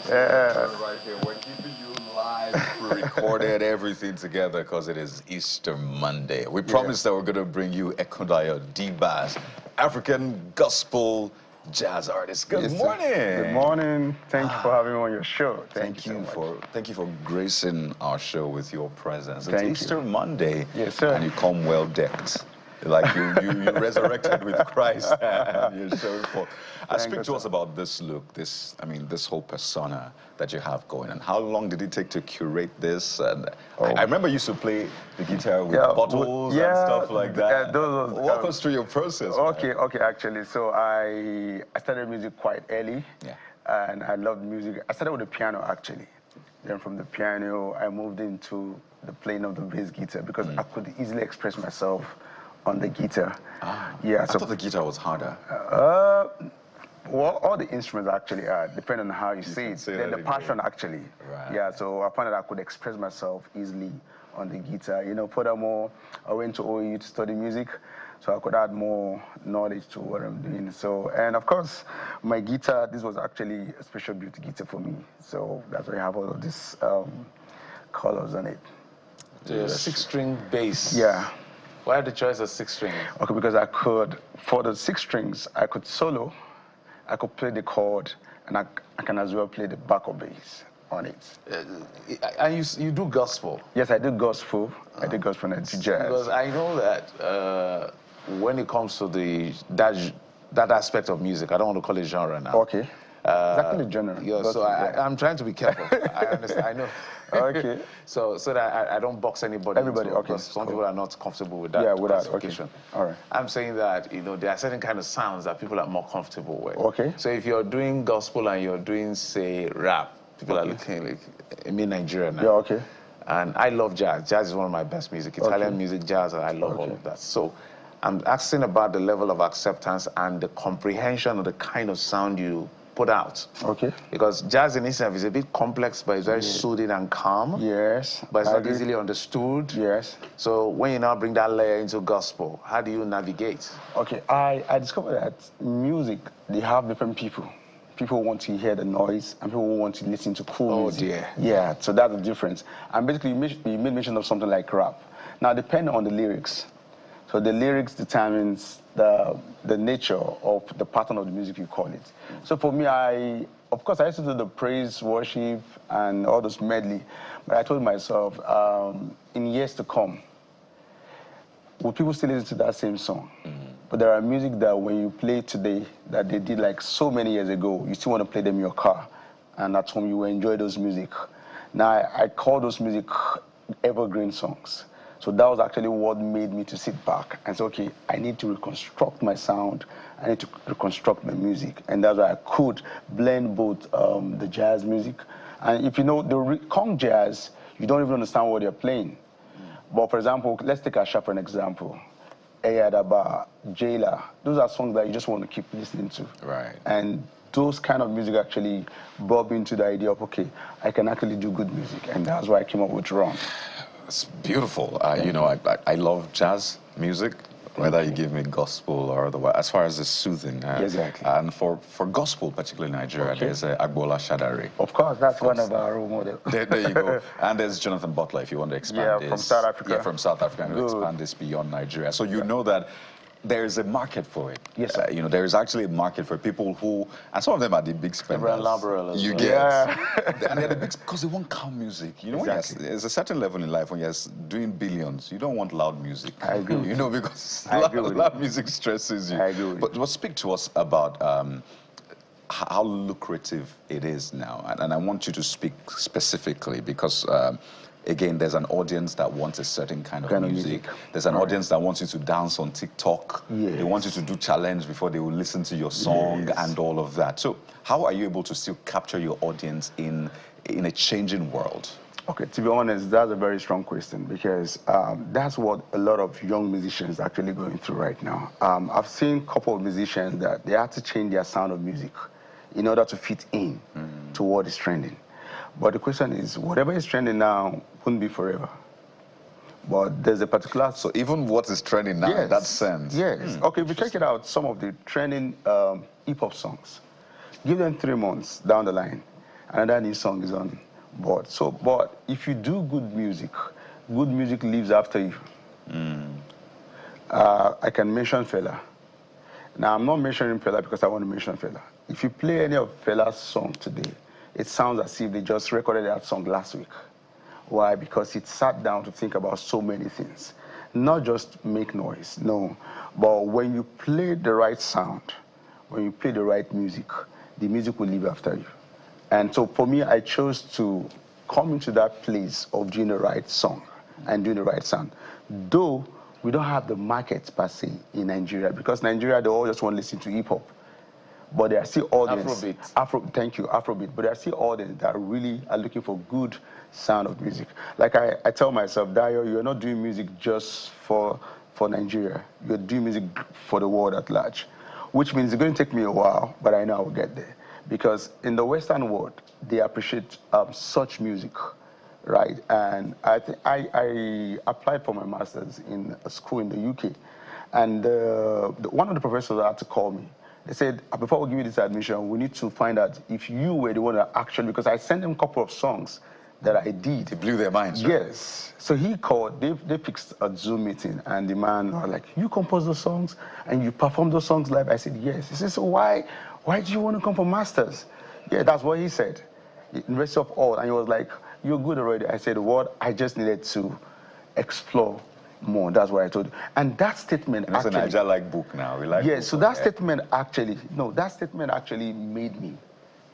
Right here. We're keeping you live, pre-recorded, everything together because it is Easter Monday. We promised that we're going to bring you Ekundayo, D-Bass, African gospel jazz artist. Good morning. Good morning. Thank you for having me on your show. Thank you so much. Thank you for gracing our show with your presence. Thank It's Easter Monday. Yes, sir. And you come well decked. Like you resurrected with Christ and you're showing forth. Speak to us about this look, this whole persona that you have going. And how long did it take to curate this? And I remember you used to play the guitar with bottles and stuff like that. Walk us through your process. Okay, actually. So I started music quite early. Yeah. And I loved music. I started with the piano, actually. Then from the piano, I moved into the playing of the bass guitar because I could easily express myself on the guitar. Yeah, I thought the guitar was harder. Well, all the instruments actually are, depending on how you see it. Then the passion actually. Right. Yeah, so I found that I could express myself easily on the guitar. You know, furthermore, I went to OU to study music, so I could add more knowledge to what I'm doing. So, and of course, my guitar, this was actually a special beauty guitar for me. So that's why I have all of these colors on it. The 6-string bass. Yeah. Why the choice of 6 strings? Okay, because I could, for the 6 strings, I could solo, I could play the chord, and I can as well play the backup bass on it. And you do gospel? Yes, I do gospel. I do gospel and I do jazz. Because I know that when it comes to that aspect of music, I don't want to call it genre now. Okay. Exactly genre. Yeah, so I'm trying to be careful. I understand. I know. Okay. so that I don't box anybody. Everybody, okay. Because some people are not comfortable with that. Yeah, with that. Okay. All right. I'm saying that there are certain kind of sounds that people are more comfortable with. Okay. So if you're doing gospel and you're doing, say, rap, people are looking like, I mean, Nigeria now. Yeah. Okay. And I love jazz. Jazz is one of my best music. Italian music, jazz, and I love all of that. So I'm asking about the level of acceptance and the comprehension of the kind of sound you put out. Okay. Because jazz in itself is a bit complex, but it's very soothing and calm. Yes. But it's not easily understood. Yes. So when you now bring that layer into gospel, how do you navigate? Okay, I discovered that music, they have different people. People want to hear the noise, and people want to listen to cool music. Oh dear. Yeah, so that's the difference. And basically, you made mention of something like rap. Now, depending on the lyrics. So the lyrics determines the nature of the pattern of the music you call it. So for me, of course, I used to do the praise, worship, and all those medley. But I told myself, in years to come, will people still listen to that same song? But there are music that when you play today, that they did like so many years ago, you still want to play them in your car. And at home, you will enjoy those music. Now, I call those music evergreen songs. So that was actually what made me to sit back and say, okay, I need to reconstruct my sound. I need to reconstruct my music. And that's why I could blend both the jazz music. And if you know the Kong jazz, you don't even understand what they're playing. But for example, let's take Asha for an example. Eyadaba, Jailer, those are songs that you just want to keep listening to. Right. And those kind of music actually brought me into the idea of, okay, I can actually do good music. And that's why I came up with Run. It's beautiful. I love jazz music, whether you give me gospel or otherwise, as far as the soothing. Exactly. And for gospel, particularly in Nigeria, there's Agbola Shadari. Of course, that's one of our role models. There you go. And there's Jonathan Butler, if you want to expand this. From South Africa. Yeah, from South Africa, and expand this beyond Nigeria. So you know that there's a market for it. Yes, sir. There is actually a market for people who, and some of them are the big spenders. You get, and they're the big, because they want calm music. You know, exactly. There's a certain level in life when you're doing billions, you don't want loud music. I agree. You know, because loud music stresses you. I agree. But speak to us about how lucrative it is now, and I want you to speak specifically because. Again, there's an audience that wants a certain kind of music. There's an audience that wants you to dance on TikTok. Yes. They want you to do challenge before they will listen to your song and all of that. So how are you able to still capture your audience in a changing world? Okay, to be honest, that's a very strong question because that's what a lot of young musicians are actually going through right now. I've seen a couple of musicians that they have to change their sound of music in order to fit in to what is trending. But the question is, whatever is trending now wouldn't be forever. But there's a particular... So even what is trending now, in that sense? Yes. Okay, if you check it out, some of the trending hip-hop songs, give them 3 months down the line, another new song is on board. So, but if you do good music lives after you. I can mention Fela. Now, I'm not mentioning Fela because I want to mention Fela. If you play any of Fela's song today, it sounds as if they just recorded that song last week. Why? Because it sat down to think about so many things. Not just make noise, no. But when you play the right sound, when you play the right music, the music will live after you. And so for me, I chose to come into that place of doing the right song and doing the right sound. Though we don't have the market per se in Nigeria, because Nigeria, they all just want to listen to hip hop. But there are still audience. Thank you, Afrobeat. But there are still audience that really are looking for good sound of music. Like I tell myself, Dayo, you're not doing music just for Nigeria. You're doing music for the world at large. Which means it's going to take me a while, but I know I will get there. Because in the Western world, they appreciate such music, right? And I applied for my master's in a school in the UK. And one of the professors had to call me. They said, before we give you this admission, we need to find out if you were the one that actually, because I sent them a couple of songs that I did. It blew their minds, right? Yes. So he called, they fixed a Zoom meeting, and the man was like, you compose those songs and you perform those songs live? I said, yes. He said, so why do you want to come for masters? Yeah, that's what he said. University of all. And he was like, you're good already. I said, what? I just needed to explore more. That's what I told you. And that statement and actually... It's a Niger-like book now. We like so that statement actually, made me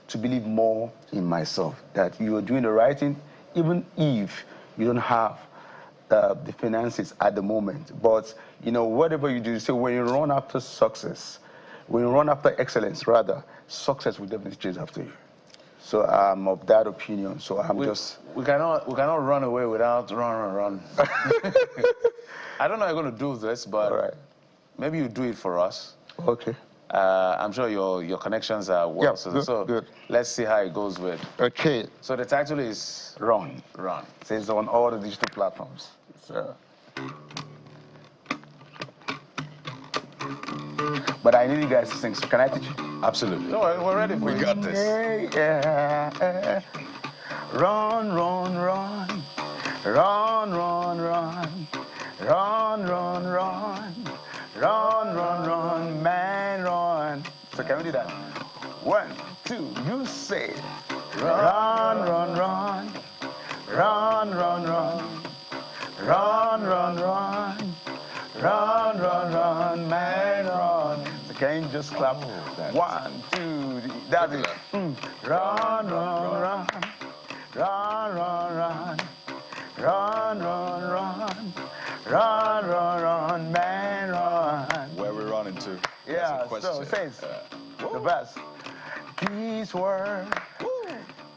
to believe more in myself, that you are doing the right thing, even if you don't have the finances at the moment. But, you know, whatever you do, so when you run after success, when you run after excellence, rather, success will definitely chase after you. So I'm of that opinion. So we cannot run away without run. I don't know how you're going to do this, but maybe you do it for us. Okay. I'm sure your connections are well. Yeah, so good. Let's see how it goes with. Okay. So the title is Run. Run. So it's on all the digital platforms. So. But I need you guys to sing, so can I teach you? Absolutely. No, we're ready for you. We got this. Yeah. Run, run, run. Run, run, run. Run, run, run. Run, run, run, man, run. So can we do that? 1, 2, you say. Run, run, run. Run, run, run. Run, run, run. Run, run, run, man, run. So can you just clap? 1, 2, 3. That's it. Run, run, run. Run, run, run. Run, run, run. Run, run, run, man, run. Where we running to? Yeah, so it says the best. This world,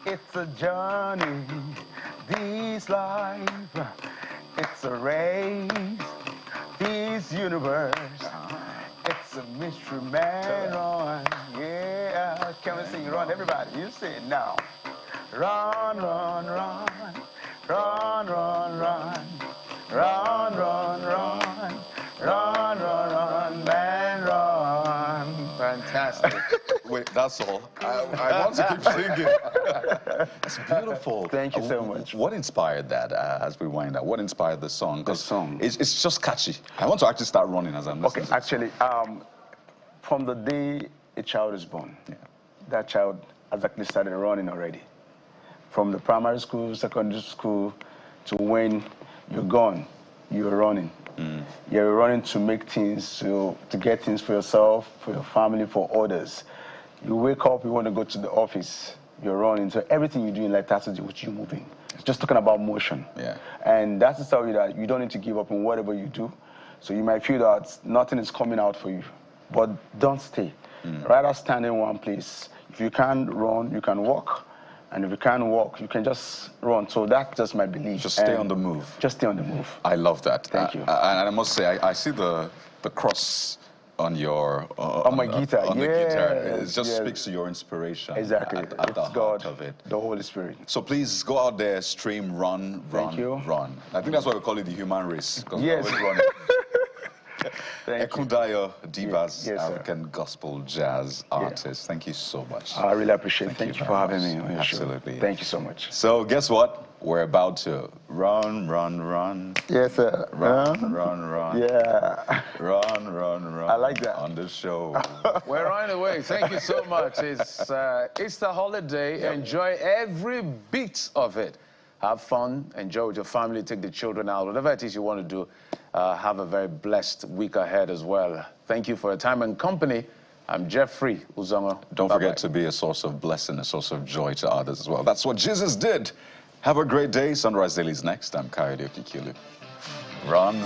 it's a journey. This life, it's a race. This universe, it's a mystery, man, run. Yeah, can we sing run? Everybody, you sing it now. Run, run, run. Run, run, run. Run, run, run. Run, run, run, man, run. Fantastic. Wait, that's all. I want to keep singing. It's beautiful. Thank you so much. What inspired that as we wind up? What inspired the song? The song. It's just catchy. I want to actually start running as I'm listening. Okay, actually, from the day a child is born, that child has actually started running already. From the primary school, secondary school, to when you're gone, you're running. You're running to make things, to get things for yourself, for your family, for others. You wake up, you want to go to the office, you're running. So everything you do in life has to do with you moving. It's just talking about motion. Yeah. And that's to tell you that you don't need to give up in whatever you do. So you might feel that nothing is coming out for you, but don't stay. Rather stand in one place. If you can't run, you can walk. And if you can't walk, you can just run. So that's just my belief. Just stay on the move. Just stay on the move. I love that. Thank you. And I must say, I see the cross on your on my guitar. On the guitar. It just speaks to your inspiration. Exactly. At it's the heart God, of it. the Holy Spirit. So please go out there, stream, run, Thank you. run. I think that's why we call it the human race. Because Yes. we're always running. Ekundayo Divas, Yes, African gospel jazz artist. Thank you so much. I really appreciate it. Thank you for having me on your show. Absolutely. Thank you so much. So guess what? We're about to run. Yes, sir. Run. Yeah. Run. I like that. On the show. We're on the way. Thank you so much. It's Easter holiday. Yep. Enjoy every bit of it. Have fun. Enjoy with your family. Take the children out. Whatever it is you want to do, have a very blessed week ahead as well. Thank you for your time and company. I'm Jeffrey Uzongo. Don't forget to be a source of blessing, a source of joy to others as well. That's what Jesus did. Have a great day. Sunrise Daily is next. I'm Kayode Okikili. Run.